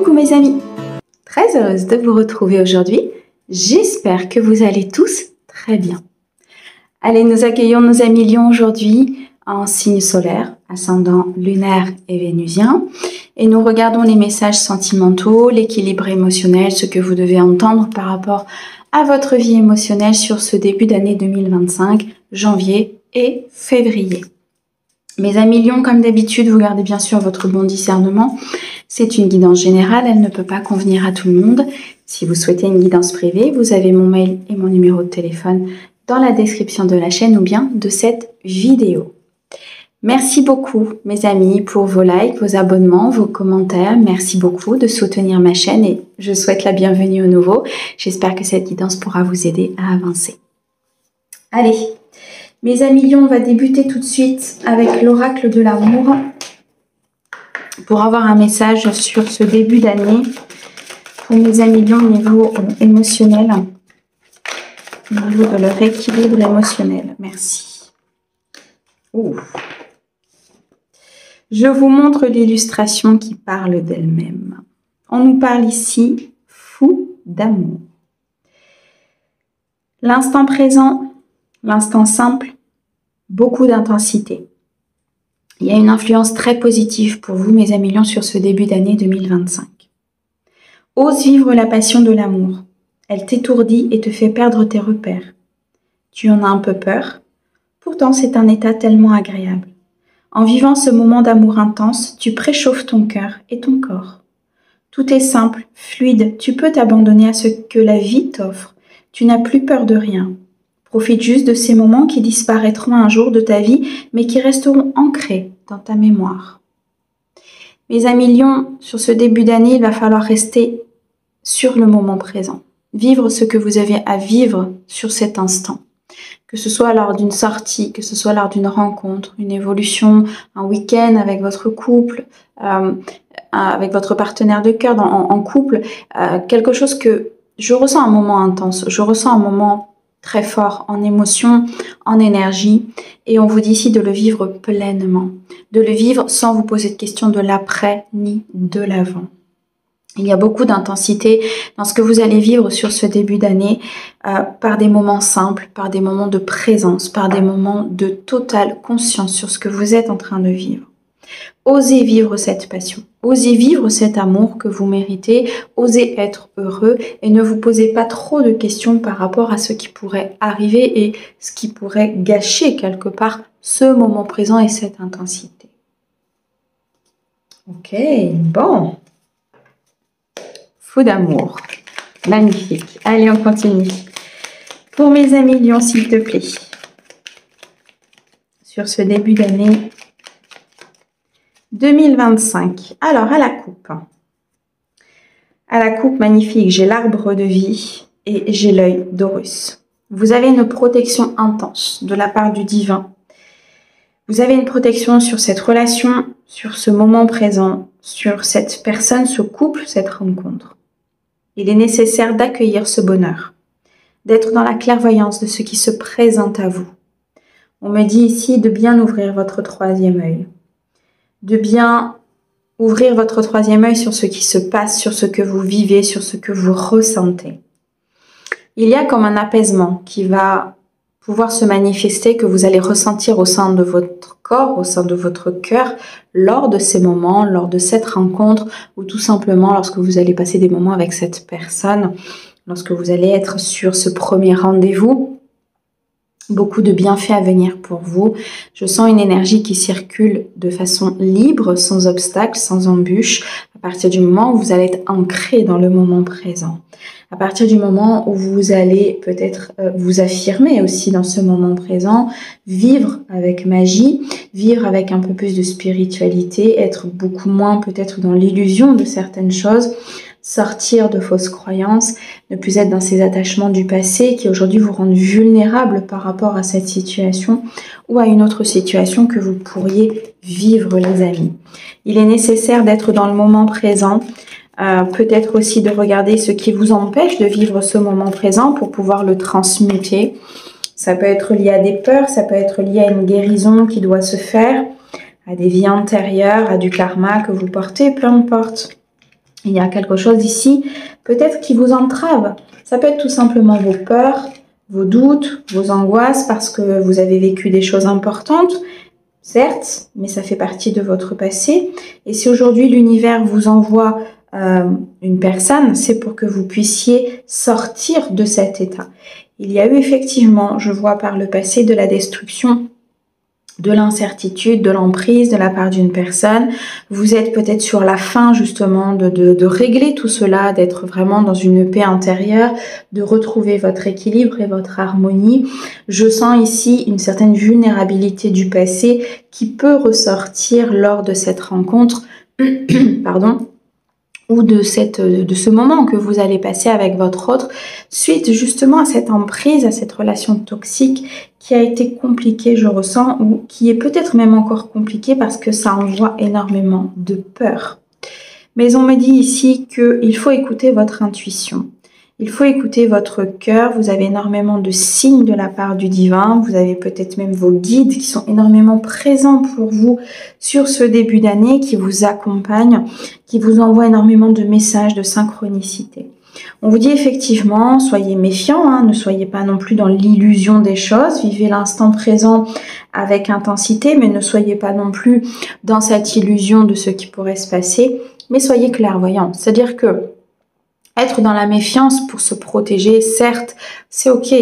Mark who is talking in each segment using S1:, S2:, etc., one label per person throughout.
S1: Coucou mes amis, très heureuse de vous retrouver aujourd'hui. J'espère que vous allez tous très bien. Allez, nous accueillons nos amis Lions aujourd'hui en signe solaire, ascendant lunaire et vénusien. Et nous regardons les messages sentimentaux, l'équilibre émotionnel, ce que vous devez entendre par rapport à votre vie émotionnelle sur ce début d'année 2025, janvier et février. Mes amis Lions, comme d'habitude, vous gardez bien sûr votre bon discernement. C'est une guidance générale, elle ne peut pas convenir à tout le monde. Si vous souhaitez une guidance privée, vous avez mon mail et mon numéro de téléphone dans la description de la chaîne ou bien de cette vidéo. Merci beaucoup mes amis pour vos likes, vos abonnements, vos commentaires. Merci beaucoup de soutenir ma chaîne et je souhaite la bienvenue au nouveau. J'espère que cette guidance pourra vous aider à avancer. Allez, mes amis Lions, on va débuter tout de suite avec l'oracle de l'amour pour avoir un message sur ce début d'année pour mes amis Lions au niveau émotionnel, au niveau de leur équilibre émotionnel. Merci. Ouh. Je vous montre l'illustration qui parle d'elle-même. On nous parle ici fou d'amour. L'instant présent, l'instant simple, beaucoup d'intensité. Il y a une influence très positive pour vous, mes amis Lions, sur ce début d'année 2025. Ose vivre la passion de l'amour. Elle t'étourdit et te fait perdre tes repères. Tu en as un peu peur, pourtant c'est un état tellement agréable. En vivant ce moment d'amour intense, tu préchauffes ton cœur et ton corps. Tout est simple, fluide, tu peux t'abandonner à ce que la vie t'offre. Tu n'as plus peur de rien. Profite juste de ces moments qui disparaîtront un jour de ta vie, mais qui resteront ancrés dans ta mémoire. Mes amis Lions, sur ce début d'année, il va falloir rester sur le moment présent. Vivre ce que vous avez à vivre sur cet instant. Que ce soit lors d'une sortie, que ce soit lors d'une rencontre, une évolution, un week-end avec votre couple, avec votre partenaire de cœur en couple, quelque chose que je ressens un moment intense, je ressens un moment très fort en émotion, en énergie, et on vous dit ici de le vivre pleinement, de le vivre sans vous poser de questions de l'après ni de l'avant. Il y a beaucoup d'intensité dans ce que vous allez vivre sur ce début d'année par des moments simples, par des moments de présence, par des moments de totale conscience sur ce que vous êtes en train de vivre. Osez vivre cette passion, osez vivre cet amour que vous méritez, osez être heureux et ne vous posez pas trop de questions par rapport à ce qui pourrait arriver et ce qui pourrait gâcher quelque part ce moment présent et cette intensité. Ok, bon. Fou d'amour. Magnifique. Allez, on continue. Pour mes amis Lions, s'il te plaît. Sur ce début d'année 2025. Alors, à la coupe. À la coupe, magnifique. J'ai l'arbre de vie et j'ai l'œil d'Horus. Vous avez une protection intense de la part du divin. Vous avez une protection sur cette relation, sur ce moment présent, sur cette personne, ce couple, cette rencontre. Il est nécessaire d'accueillir ce bonheur, d'être dans la clairvoyance de ce qui se présente à vous. On me dit ici de bien ouvrir votre troisième œil, de bien ouvrir votre troisième œil sur ce qui se passe, sur ce que vous vivez, sur ce que vous ressentez. Il y a comme un apaisement qui va pouvoir se manifester, que vous allez ressentir au sein de votre corps, au sein de votre cœur, lors de ces moments, lors de cette rencontre, ou tout simplement lorsque vous allez passer des moments avec cette personne, lorsque vous allez être sur ce premier rendez-vous. Beaucoup de bienfaits à venir pour vous. Je sens une énergie qui circule de façon libre, sans obstacle, sans embûche, à partir du moment où vous allez être ancré dans le moment présent. À partir du moment où vous allez peut-être vous affirmer aussi dans ce moment présent, vivre avec magie, vivre avec un peu plus de spiritualité, être beaucoup moins peut-être dans l'illusion de certaines choses, sortir de fausses croyances, ne plus être dans ces attachements du passé qui aujourd'hui vous rendent vulnérables par rapport à cette situation ou à une autre situation que vous pourriez vivre, les amis. Il est nécessaire d'être dans le moment présent, peut-être aussi de regarder ce qui vous empêche de vivre ce moment présent pour pouvoir le transmuter. Ça peut être lié à des peurs, ça peut être lié à une guérison qui doit se faire, à des vies antérieures, à du karma que vous portez, peu importe. Il y a quelque chose ici, peut-être qui vous entrave. Ça peut être tout simplement vos peurs, vos doutes, vos angoisses, parce que vous avez vécu des choses importantes, certes, mais ça fait partie de votre passé. Et si aujourd'hui l'univers vous envoie une personne, c'est pour que vous puissiez sortir de cet état. Il y a eu effectivement, je vois par le passé, de la destruction, de l'incertitude, de l'emprise de la part d'une personne. Vous êtes peut-être sur la fin justement de régler tout cela, d'être vraiment dans une paix intérieure, de retrouver votre équilibre et votre harmonie. Je sens ici une certaine vulnérabilité du passé qui peut ressortir lors de cette rencontre, pardon, ou de ce moment que vous allez passer avec votre autre, suite justement à cette emprise, à cette relation toxique qui a été compliquée, je ressens, ou qui est peut-être même encore compliquée parce que ça envoie énormément de peur. Mais on me dit ici qu'il faut écouter votre intuition. Il faut écouter votre cœur. Vous avez énormément de signes de la part du divin. Vous avez peut-être même vos guides qui sont énormément présents pour vous sur ce début d'année, qui vous accompagnent, qui vous envoient énormément de messages de synchronicité. On vous dit effectivement, soyez méfiants, hein, ne soyez pas non plus dans l'illusion des choses, vivez l'instant présent avec intensité, mais ne soyez pas non plus dans cette illusion de ce qui pourrait se passer, mais soyez clairvoyants. C'est-à-dire que être dans la méfiance pour se protéger, certes, c'est ok,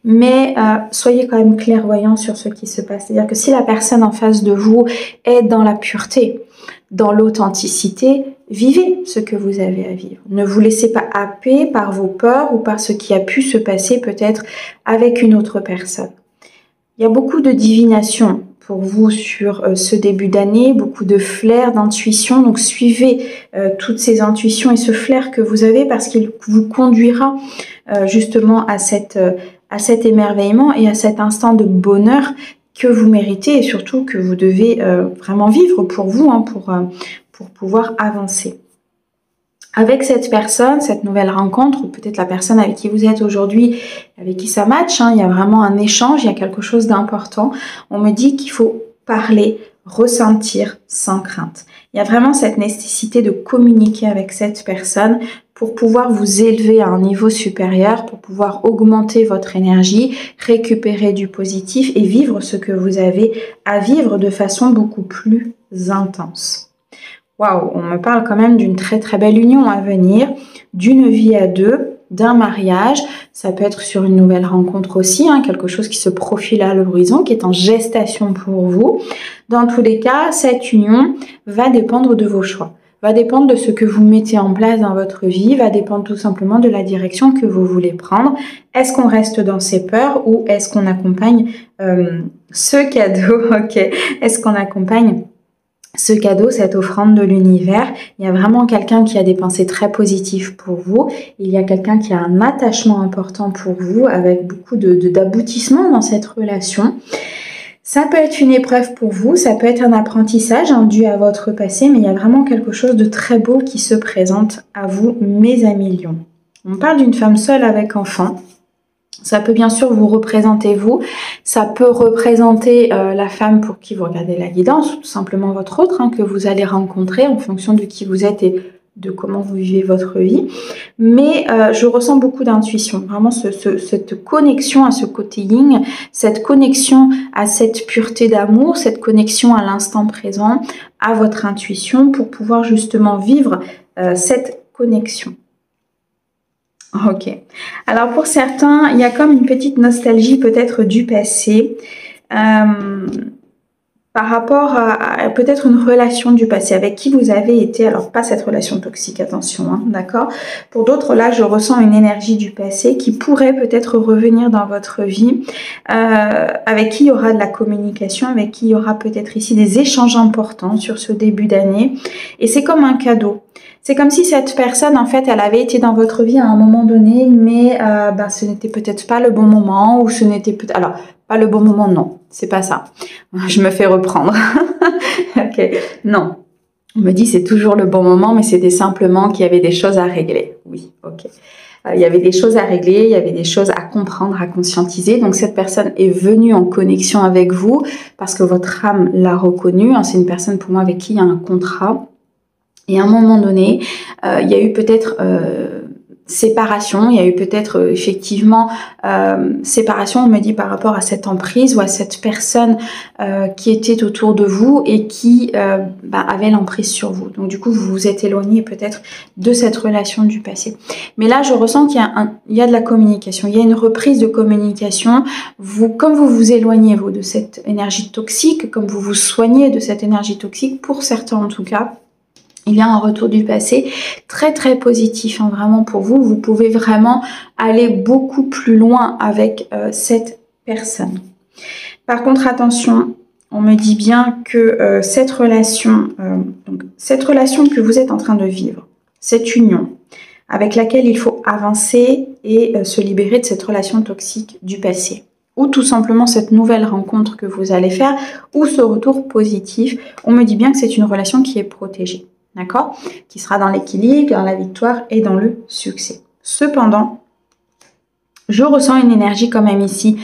S1: mais soyez quand même clairvoyants sur ce qui se passe. C'est-à-dire que si la personne en face de vous est dans la pureté, dans l'authenticité, vivez ce que vous avez à vivre. Ne vous laissez pas happer par vos peurs ou par ce qui a pu se passer peut-être avec une autre personne. Il y a beaucoup de divination pour vous sur ce début d'année, beaucoup de flair, d'intuition. Donc suivez toutes ces intuitions et ce flair que vous avez parce qu'il vous conduira justement à cet émerveillement et à cet instant de bonheur que vous méritez et surtout que vous devez vraiment vivre pour vous, hein, pour pouvoir avancer. Avec cette personne, cette nouvelle rencontre, ou peut-être la personne avec qui vous êtes aujourd'hui, avec qui ça match, hein, il y a vraiment un échange, il y a quelque chose d'important. On me dit qu'il faut parler, ressentir sans crainte. Il y a vraiment cette nécessité de communiquer avec cette personne pour pouvoir vous élever à un niveau supérieur, pour pouvoir augmenter votre énergie, récupérer du positif et vivre ce que vous avez à vivre de façon beaucoup plus intense. Waouh, on me parle quand même d'une très très belle union à venir, d'une vie à deux, d'un mariage. Ça peut être sur une nouvelle rencontre aussi, hein, quelque chose qui se profile à l'horizon, qui est en gestation pour vous. Dans tous les cas, cette union va dépendre de vos choix, va dépendre de ce que vous mettez en place dans votre vie, va dépendre tout simplement de la direction que vous voulez prendre. Est-ce qu'on reste dans ses peurs ou est-ce qu'on accompagne ce cadeau? Ok, est-ce qu'on accompagne ce cadeau, cette offrande de l'univers? Il y a vraiment quelqu'un qui a des pensées très positives pour vous. Il y a quelqu'un qui a un attachement important pour vous avec beaucoup d'aboutissement dans cette relation. Ça peut être une épreuve pour vous, ça peut être un apprentissage dû à votre passé, mais il y a vraiment quelque chose de très beau qui se présente à vous, mes amis lions. On parle d'une femme seule avec enfant. Ça peut bien sûr vous représenter vous, ça peut représenter la femme pour qui vous regardez la guidance, ou tout simplement votre autre, hein, que vous allez rencontrer en fonction de qui vous êtes et de comment vous vivez votre vie. Mais je ressens beaucoup d'intuition, vraiment cette connexion à ce côté yin, cette connexion à cette pureté d'amour, cette connexion à l'instant présent, à votre intuition pour pouvoir justement vivre cette connexion. Ok. Alors pour certains, il y a comme une petite nostalgie peut-être du passé par rapport à peut-être une relation du passé avec qui vous avez été, alors pas cette relation toxique, attention, hein, d'accord. Pour d'autres, là, je ressens une énergie du passé qui pourrait peut-être revenir dans votre vie, avec qui il y aura de la communication, avec qui il y aura peut-être ici des échanges importants sur ce début d'année. Et c'est comme un cadeau. C'est comme si cette personne, en fait, elle avait été dans votre vie à un moment donné, mais ce n'était peut-être pas le bon moment, ou ce n'était peut-être... Alors, pas le bon moment, non, c'est pas ça. Je me fais reprendre. Ok, non. On me dit c'est toujours le bon moment, mais c'était simplement qu'il y avait des choses à régler. Oui, ok. Il y avait des choses à régler, il y avait des choses à comprendre, à conscientiser. Donc cette personne est venue en connexion avec vous parce que votre âme l'a reconnue. C'est une personne pour moi avec qui il y a un contrat. Et à un moment donné, il y a eu peut-être séparation, il y a eu peut-être effectivement séparation, on me dit, par rapport à cette emprise ou à cette personne qui était autour de vous et qui avait l'emprise sur vous. Donc du coup, vous vous êtes éloigné peut-être de cette relation du passé. Mais là, je ressens qu'il y a de la communication, il y a une reprise de communication. Comme vous vous éloignez, vous, de cette énergie toxique, comme vous vous soignez de cette énergie toxique, pour certains en tout cas, il y a un retour du passé très très positif, hein, vraiment pour vous. Vous pouvez vraiment aller beaucoup plus loin avec cette personne. Par contre, attention, on me dit bien que cette relation que vous êtes en train de vivre, cette union avec laquelle il faut avancer et se libérer de cette relation toxique du passé, ou tout simplement cette nouvelle rencontre que vous allez faire, ou ce retour positif, on me dit bien que c'est une relation qui est protégée. D'accord? Qui sera dans l'équilibre, dans la victoire et dans le succès. Cependant, je ressens une énergie quand même ici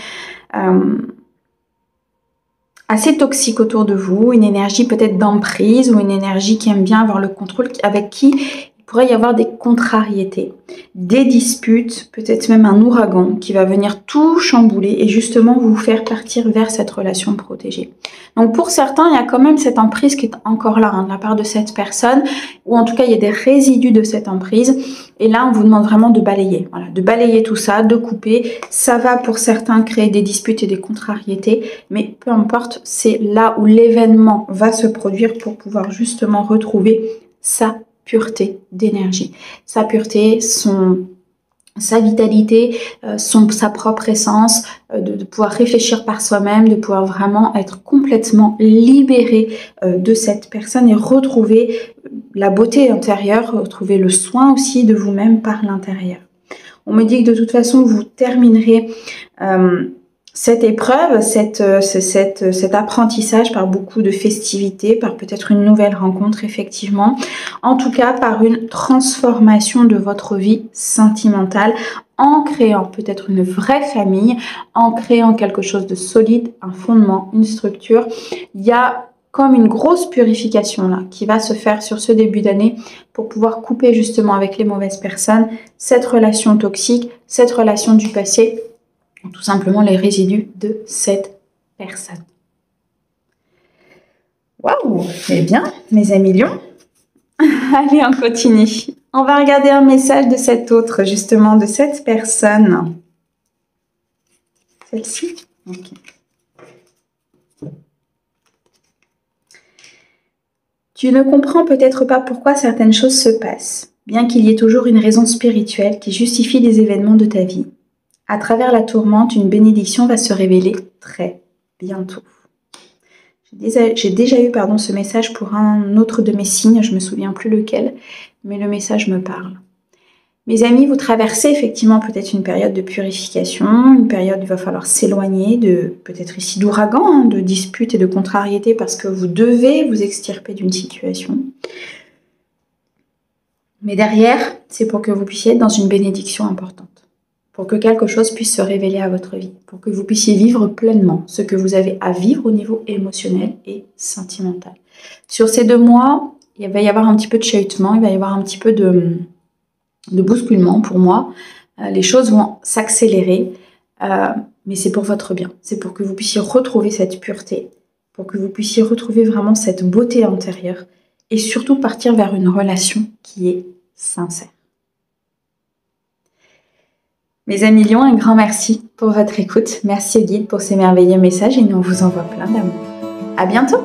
S1: assez toxique autour de vous, une énergie peut-être d'emprise ou une énergie qui aime bien avoir le contrôle, avec qui il pourrait y avoir des contrariétés, des disputes, peut-être même un ouragan qui va venir tout chambouler et justement vous faire partir vers cette relation protégée. Donc pour certains, il y a quand même cette emprise qui est encore là, hein, de la part de cette personne, ou en tout cas il y a des résidus de cette emprise. Et là, on vous demande vraiment de balayer, voilà, de balayer tout ça, de couper. Ça va pour certains créer des disputes et des contrariétés, mais peu importe, c'est là où l'événement va se produire pour pouvoir justement retrouver sa pureté d'énergie, sa pureté, sa vitalité, sa propre essence, de pouvoir réfléchir par soi-même, de pouvoir vraiment être complètement libéré de cette personne et retrouver la beauté intérieure, retrouver le soin aussi de vous-même par l'intérieur. On me dit que de toute façon, vous terminerez cette épreuve, cet apprentissage par beaucoup de festivités, par peut-être une nouvelle rencontre effectivement, en tout cas par une transformation de votre vie sentimentale en créant peut-être une vraie famille, en créant quelque chose de solide, un fondement, une structure. Il y a comme une grosse purification là qui va se faire sur ce début d'année pour pouvoir couper justement avec les mauvaises personnes, cette relation toxique, cette relation du passé, tout simplement les résidus de cette personne. Waouh! Eh bien, mes amis lions, allez, on continue. On va regarder un message de cet autre, justement, de cette personne. Celle-ci? Ok. Tu ne comprends peut-être pas pourquoi certaines choses se passent, bien qu'il y ait toujours une raison spirituelle qui justifie les événements de ta vie. À travers la tourmente, une bénédiction va se révéler très bientôt. J'ai déjà eu ce message pour un autre de mes signes, je ne me souviens plus lequel, mais le message me parle. Mes amis, vous traversez effectivement peut-être une période de purification, une période où il va falloir s'éloigner de peut-être ici d'ouragans, hein, de disputes et de contrariétés parce que vous devez vous extirper d'une situation. Mais derrière, c'est pour que vous puissiez être dans une bénédiction importante. Pour que quelque chose puisse se révéler à votre vie, pour que vous puissiez vivre pleinement ce que vous avez à vivre au niveau émotionnel et sentimental. Sur ces 2 mois, il va y avoir un petit peu de chahutement, il va y avoir un petit peu de bousculement pour moi. Les choses vont s'accélérer, mais c'est pour votre bien. C'est pour que vous puissiez retrouver cette pureté, pour que vous puissiez retrouver vraiment cette beauté intérieure et surtout partir vers une relation qui est sincère. Mes amis lions, un grand merci pour votre écoute. Merci au guide pour ces merveilleux messages et nous on vous envoie plein d'amour. À bientôt!